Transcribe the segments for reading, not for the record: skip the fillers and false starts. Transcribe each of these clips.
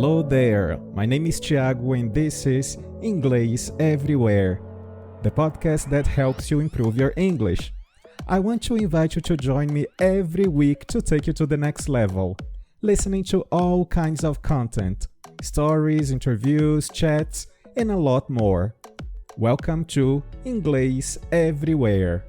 Hello there, my name is Thiago and this is Inglês Everywhere, the podcast that helps you improve your English. I want to invite you to join me every week to take you to the next level, listening to all kinds of content, stories, interviews, chats, and a lot more. Welcome to Inglês Everywhere.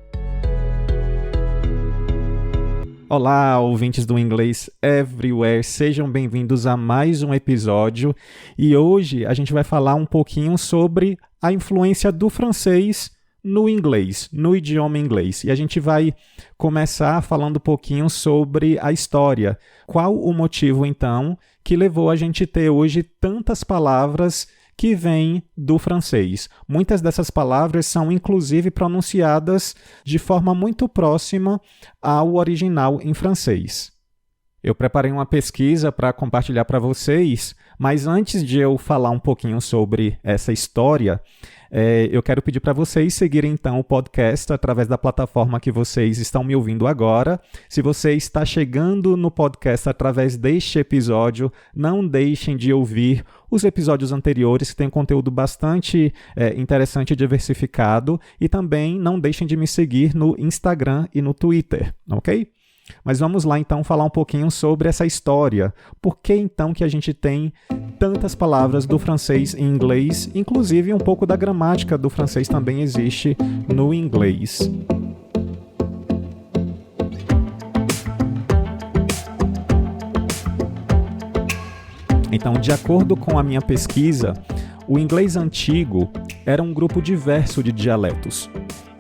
Olá, ouvintes do Inglês Everywhere, sejam bem-vindos a mais um episódio e hoje a gente vai falar um pouquinho sobre a influência do francês no inglês, no idioma inglês. E a gente vai começar falando um pouquinho sobre a história. Qual o motivo, então, que levou a gente ter hoje tantas palavras que vêm do francês? Muitas dessas palavras são, inclusive, pronunciadas de forma muito próxima ao original em francês. Eu preparei uma pesquisa para compartilhar para vocês, mas antes de eu falar um pouquinho sobre essa história, eu quero pedir para vocês seguirem então o podcast através da plataforma que vocês estão me ouvindo agora. Se você está chegando no podcast através deste episódio, não deixem de ouvir os episódios anteriores, que tem conteúdo bastante interessante e diversificado, e também não deixem de me seguir no Instagram e no Twitter, ok? Mas vamos lá então falar um pouquinho sobre essa história. Por que então que a gente tem tantas palavras do francês em inglês, inclusive um pouco da gramática do francês também existe no inglês. Então, de acordo com a minha pesquisa, o inglês antigo era um grupo diverso de dialetos.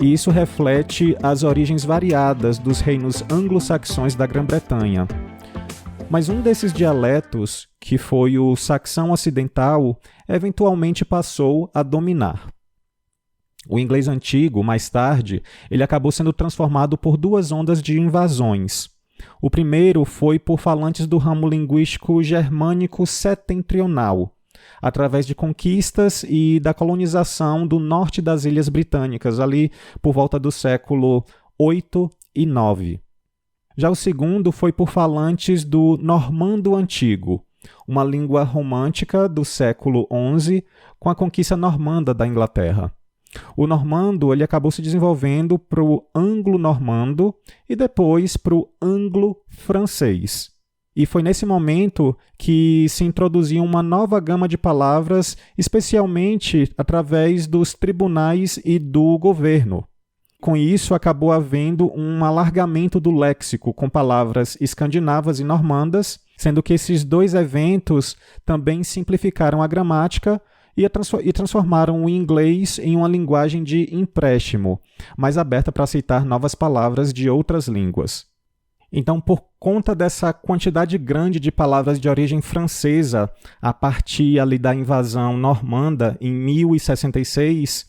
E isso reflete as origens variadas dos reinos anglo-saxões da Grã-Bretanha. Mas um desses dialetos, que foi o saxão ocidental, eventualmente passou a dominar. O inglês antigo, mais tarde, ele acabou sendo transformado por duas ondas de invasões. O primeiro foi por falantes do ramo linguístico germânico setentrional, através de conquistas e da colonização do norte das Ilhas Britânicas, ali por volta do século 8 e 9. Já o segundo foi por falantes do normando antigo, uma língua romântica do século 11, com a conquista normanda da Inglaterra. O normando ele acabou se desenvolvendo para o anglo-normando e depois para o anglo-francês. E foi nesse momento que se introduziu uma nova gama de palavras, especialmente através dos tribunais e do governo. Com isso, acabou havendo um alargamento do léxico com palavras escandinavas e normandas, sendo que esses dois eventos também simplificaram a gramática e transformaram o inglês em uma linguagem de empréstimo, mais aberta para aceitar novas palavras de outras línguas. Então, por conta dessa quantidade grande de palavras de origem francesa, a partir ali da invasão normanda em 1066,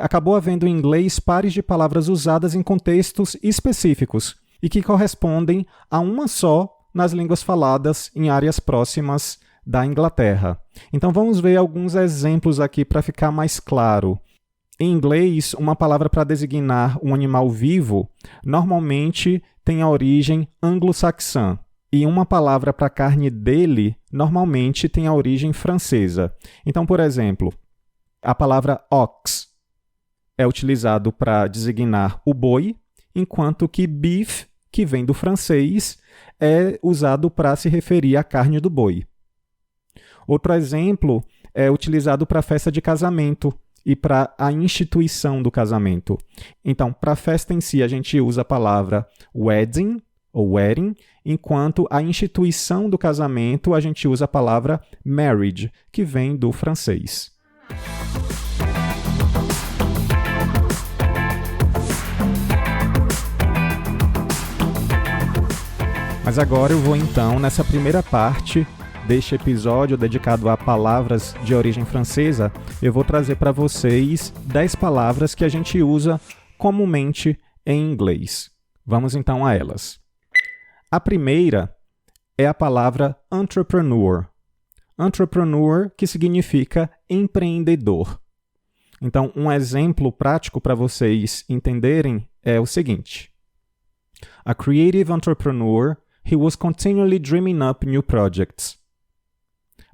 acabou havendo em inglês pares de palavras usadas em contextos específicos e que correspondem a uma só nas línguas faladas em áreas próximas da Inglaterra. Então, vamos ver alguns exemplos aqui para ficar mais claro. Em inglês, uma palavra para designar um animal vivo normalmente tem a origem anglo-saxã, e uma palavra para a carne dele normalmente tem a origem francesa. Então, por exemplo, a palavra ox é utilizado para designar o boi, enquanto que beef, que vem do francês, é usado para se referir à carne do boi. Outro exemplo é utilizado para a festa de casamento e para a instituição do casamento. Então, para a festa em si, a gente usa a palavra wedding, ou wedding, enquanto a instituição do casamento, a gente usa a palavra marriage, que vem do francês. Mas agora eu vou então, nessa primeira parte deste episódio dedicado a palavras de origem francesa, eu vou trazer para vocês 10 palavras que a gente usa comumente em inglês. Vamos então a elas. A primeira é a palavra entrepreneur. Entrepreneur, que significa empreendedor. Então, um exemplo prático para vocês entenderem é o seguinte. A creative entrepreneur, he was continually dreaming up new projects.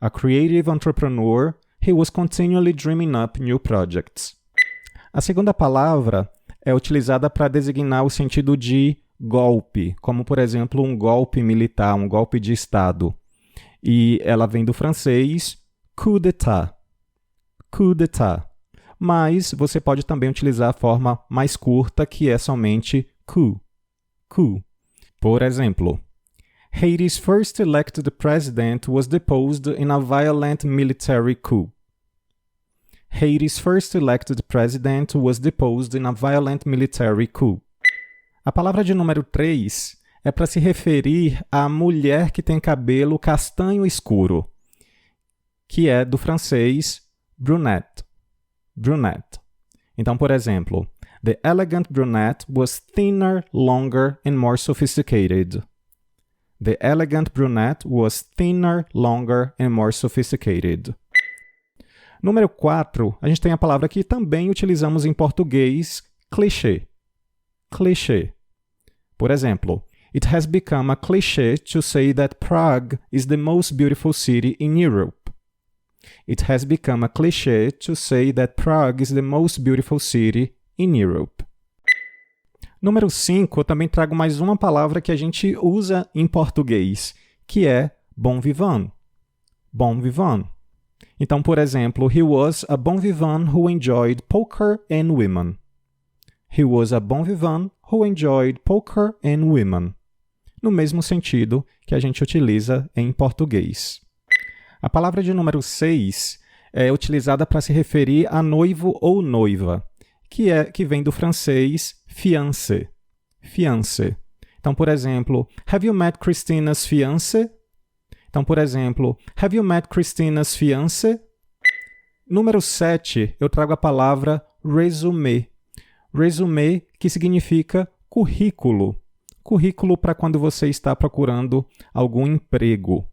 A creative entrepreneur, he was continually dreaming up new projects. A segunda palavra é utilizada para designar o sentido de golpe, como, por exemplo, um golpe militar, um golpe de Estado. E ela vem do francês coup d'état. Coup d'état. Mas você pode também utilizar a forma mais curta, que é somente coup. Coup. Por exemplo, Haiti's first elected president was deposed in a violent military coup. Haiti's first elected president was deposed in a violent military coup. A palavra de número 3 é para se referir à mulher que tem cabelo castanho escuro, que é do francês brunette. Brunette. Então, por exemplo, the elegant brunette was thinner, longer, and more sophisticated. The elegant brunette was thinner, longer, and more sophisticated. Número 4, a gente tem a palavra que também utilizamos em português, clichê. Clichê. Por exemplo, it has become a cliché to say that Prague is the most beautiful city in Europe. It has become a cliché to say that Prague is the most beautiful city in Europe. Número 5, eu também trago mais uma palavra que a gente usa em português, que é bon vivant. Bon vivant. Então, por exemplo, he was a bon vivant who enjoyed poker and women. He was a bon vivant who enjoyed poker and women. No mesmo sentido que a gente utiliza em português. A palavra de número 6 é utilizada para se referir a noivo ou noiva, que vem do francês fiancé. Fiancé. Então, por exemplo, have you met Christina's fiancé? Então, por exemplo, have you met Christina's fiancé? Número 7, eu trago a palavra résumé. Résumé, que significa currículo. Currículo para quando você está procurando algum emprego.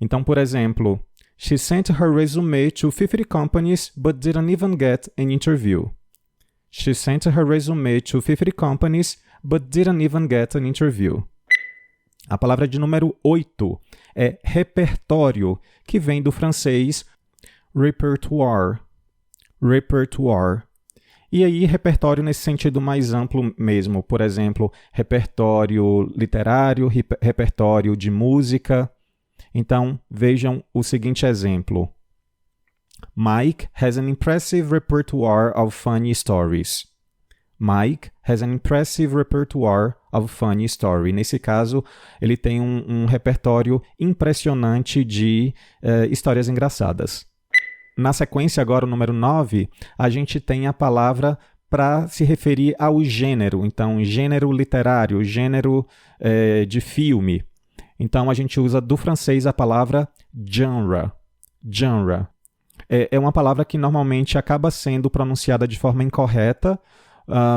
Então, por exemplo, she sent her resume to 50 companies but didn't even get an interview. She sent her resume to 50 companies but didn't even get an interview. A palavra de número 8 é repertório, que vem do francês répertoire. Répertoire. E aí, repertório nesse sentido mais amplo mesmo. Por exemplo, repertório literário, repertório de música. Então, vejam o seguinte exemplo. Mike has an impressive repertoire of funny stories. Mike has an impressive repertoire of funny stories. Nesse caso, ele tem um repertório impressionante de histórias engraçadas. Na sequência, agora, o número 9, a gente tem a palavra para se referir ao gênero. Então, gênero literário, gênero de filme. Então, a gente usa do francês a palavra genre. Genre. É uma palavra que normalmente acaba sendo pronunciada de forma incorreta,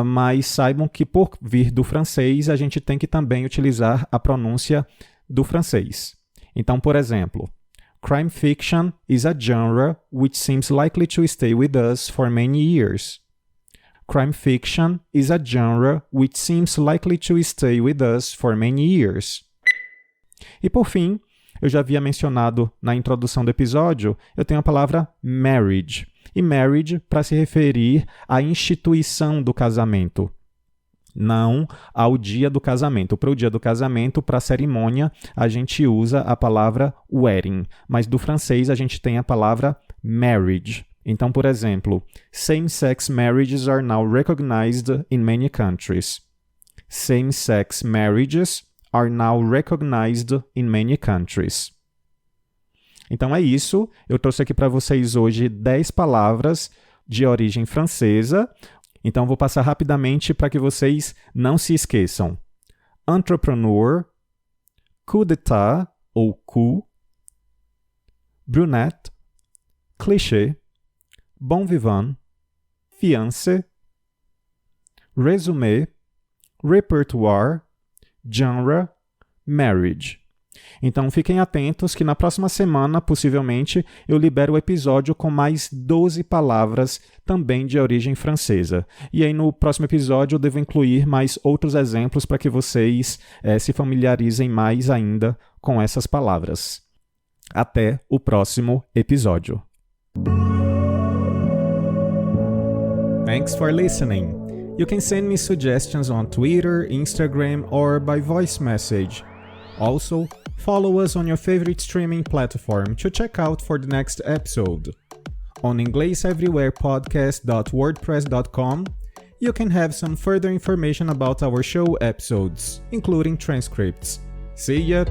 mas saibam que por vir do francês, a gente tem que também utilizar a pronúncia do francês. Então, por exemplo, crime fiction is a genre which seems likely to stay with us for many years. Crime fiction is a genre which seems likely to stay with us for many years. E por fim, eu já havia mencionado na introdução do episódio, eu tenho a palavra marriage. E marriage para se referir à instituição do casamento, não ao dia do casamento. Para o dia do casamento, para a cerimônia, a gente usa a palavra wedding, mas do francês a gente tem a palavra marriage. Então, por exemplo, same-sex marriages are now recognized in many countries. Same-sex marriages are now recognized in many countries. Então é isso, eu trouxe aqui para vocês hoje 10 palavras de origem francesa, então vou passar rapidamente para que vocês não se esqueçam. Entrepreneur, coup d'état ou coup, brunette, cliché, bon vivant, fiancé, résumé, répertoire, genre, marriage. Então fiquem atentos que na próxima semana, possivelmente, eu libero o episódio com mais 12 palavras também de origem francesa. E aí no próximo episódio eu devo incluir mais outros exemplos para que vocês se familiarizem mais ainda com essas palavras. Até o próximo episódio. Thanks for listening. You can send me suggestions on Twitter, Instagram, or by voice message. Also, follow us on your favorite streaming platform to check out for the next episode. On ingleseverywherepodcast.wordpress.com, you can have some further information about our show episodes, including transcripts. See ya!